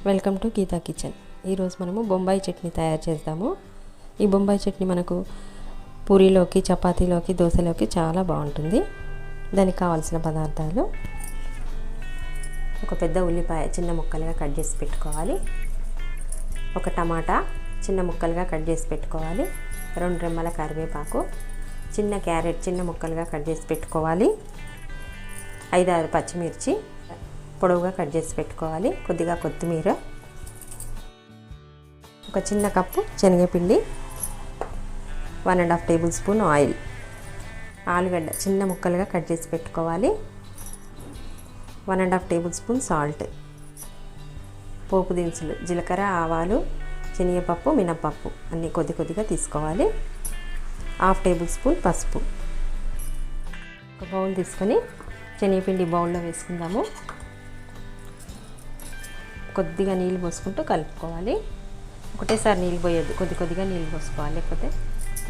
Welcome to Gita kitchen. ఈరోజు మనము బొంబాయి చట్నీ తయారు చేద్దాము. ఈ బొంబాయి చట్నీ మనకు పూరీలోకి, చపాతీలోకి, దోశలోకి చాలా బాగుంటుంది. దానికి కావాల్సిన పదార్థాలు: ఒక పెద్ద ఉల్లిపాయ చిన్న ముక్కలుగా కట్ చేసి పెట్టుకోవాలి, ఒక టమాటా చిన్న ముక్కలుగా కట్ చేసి పెట్టుకోవాలి, 2 రెమ్మల కరివేపాకు, చిన్న క్యారెట్ చిన్న ముక్కలుగా కట్ చేసి పెట్టుకోవాలి, 5-6 పచ్చిమిర్చి పొడవుగా కట్ చేసి పెట్టుకోవాలి, కొద్దిగా కొత్తిమీర, ఒక చిన్న కప్పు శనగపిండి, 1.5 టేబుల్ స్పూన్ ఆయిల్, ఆలుగడ్డ చిన్న ముక్కలుగా కట్ చేసి పెట్టుకోవాలి, 1.5 టేబుల్ స్పూన్ సాల్ట్, పోపు దినుసులు జీలకర్ర, ఆవాలు, శనగపప్పు, మినపప్పు అన్నీ కొద్దిగా తీసుకోవాలి, 1/2 టేబుల్ స్పూన్ పసుపు. ఒక బౌల్ తీసుకొని శనగపిండి బౌల్లో వేసుకుందాము. కొద్దిగా నీళ్ళు పోసుకుంటూ కలుపుకోవాలి. ఒకటేసారి నీళ్ళు పోయొద్దు, కొద్దిగా నీళ్ళు పోసుకోవాలి, లేకపోతే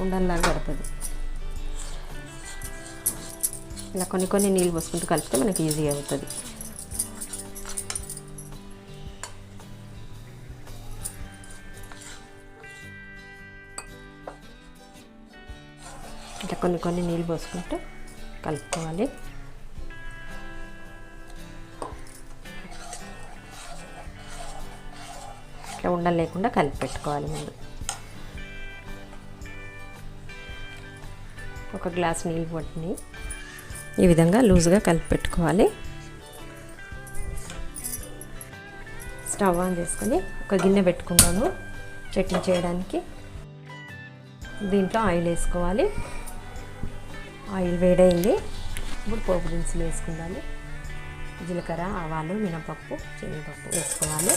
ఉండల్లాగా పడుతుంది. ఇలా కొన్ని నీళ్ళు పోసుకుంటూ కలిపితే మనకి ఈజీగా అవుతుంది. ఇట్లా కొన్ని నీళ్ళు పోసుకుంటూ కలుపుకోవాలి. ఇట్లా ఉండలు లేకుండా కలిపి పెట్టుకోవాలి. ముందు ఒక గ్లాస్ నీళ్ళు పట్టుని ఈ విధంగా లూజ్గా కలిపి పెట్టుకోవాలి. స్టవ్ ఆన్ చేసుకొని ఒక గిన్నె పెట్టుకున్నాను చట్నీ చేయడానికి. దీంట్లో ఆయిల్ వేసుకోవాలి. ఆయిల్ వేడైంది. ఇప్పుడు పోపు దినుసులు వేసుకుందాము. జీలకర్ర, ఆవాలు, మినపప్పు, శనగపప్పు వేసుకోవాలి.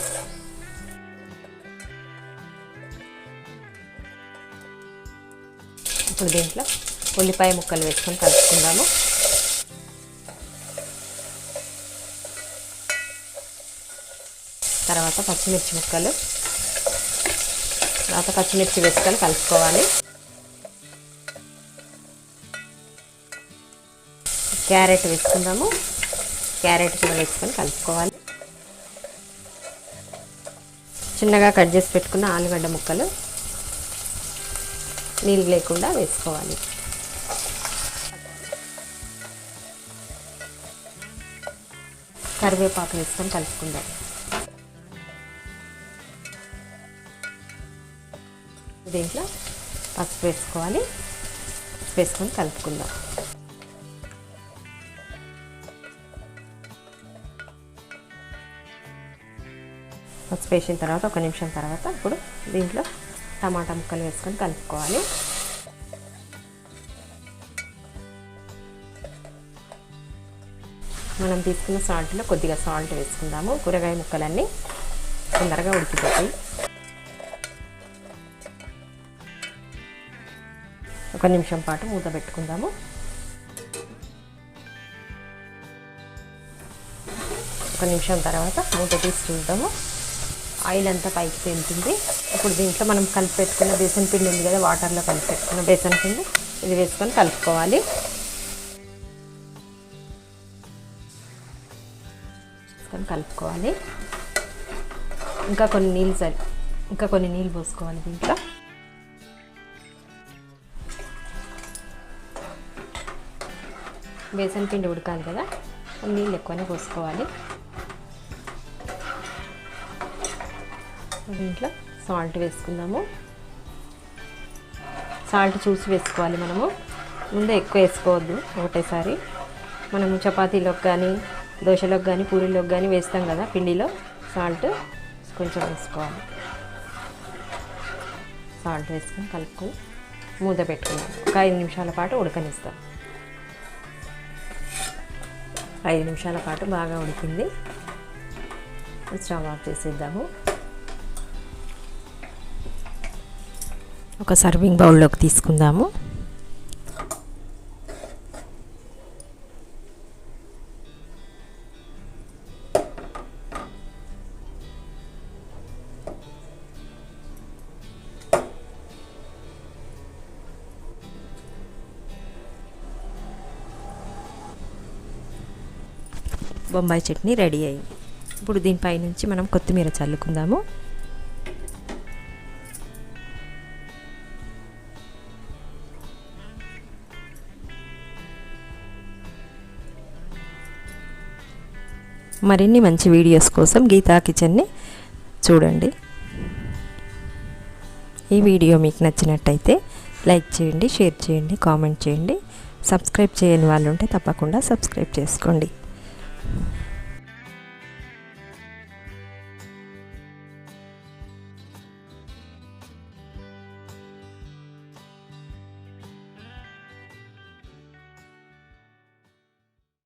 ఇప్పుడు దీంట్లో ఉల్లిపాయ ముక్కలు వేసుకొని కలుపుకుందాము. తర్వాత పచ్చిమిర్చి ముక్కలు, తర్వాత పచ్చిమిర్చి వేసుకొని కలుపుకోవాలి. క్యారెట్ వేసుకుందాము. క్యారెట్ కూడా వేసుకొని కలుపుకోవాలి. చిన్నగా కట్ చేసి పెట్టుకున్న ఆలుగడ్డ ముక్కలు నీళ్ళు లేకుండా వేసుకోవాలి. కరివేపాకు వేసుకొని కలుపుకుందాం. దీంట్లో పసుపు వేసుకోవాలి. పసుపు వేసుకొని కలుపుకుందాం. పసుపు వేసిన తర్వాత 1 నిమిషం తర్వాత ఇప్పుడు దీంట్లో టమాటా ముక్కలు వేసుకొని కలుపుకోవాలి. మనం తీసుకున్న సాల్ట్లో కొద్దిగా సాల్ట్ వేసుకుందాము. కూరగాయ ముక్కలన్నీ తొందరగా ఉడికిపోతాయి. 1 నిమిషం పాటు మూత పెట్టుకుందాము. 1 నిమిషం తర్వాత మూత తీసి చూద్దాము. ఆయిల్ అంతా పైకి తేలుతుంది. ఇప్పుడు దీంట్లో మనం కలిపి పెట్టుకున్న బేసన్ పిండి ఉంది కదా, వాటర్లో కలిపి పెట్టుకున్న బేసన్ పిండి ఇది వేసుకొని కలుపుకోవాలి. కలుపుకోవాలి. ఇంకా కొన్ని నీళ్ళు పోసుకోవాలి. దీంట్లో బేసన్ పిండి ఉడకాలి కదా, నీళ్ళు ఎక్కువనే పోసుకోవాలి. దీంట్లో సాల్ట్ వేసుకుందాము. సాల్ట్ చూసి వేసుకోవాలి. మనము ముందే ఎక్కువ వేసుకోవద్దు ఒకటేసారి. మనము చపాతీలోకి కానీ, దోశలోకి కానీ, పూరీలోకి కానీ వేస్తాం కదా పిండిలో, సాల్ట్ కొంచెం వేసుకోవాలి. సాల్ట్ వేసుకొని కలుపుకొని మూత పెట్టుకుందాం. ఒక 5 నిమిషాల పాటు ఉడకనిస్తాం. 5 నిమిషాల పాటు బాగా ఉడికింది. స్టవ్ ఆఫ్ చేసేద్దాము. ఒక సర్వింగ్ బౌల్లోకి తీసుకుందాము. బొంబాయి చట్నీ రెడీ అయింది. ఇప్పుడు దీనిపై నుంచి మనం కొత్తిమీర చల్లుకుందాము. మరిన్ని మంచి వీడియోస్ కోసం గీతా కిచెన్ని చూడండి. ఈ వీడియో మీకు నచ్చినట్టయితే లైక్ చేయండి, షేర్ చేయండి, కామెంట్ చేయండి. సబ్స్క్రైబ్ చేయని వాళ్ళు ఉంటే తప్పకుండా సబ్స్క్రైబ్ చేసుకోండి.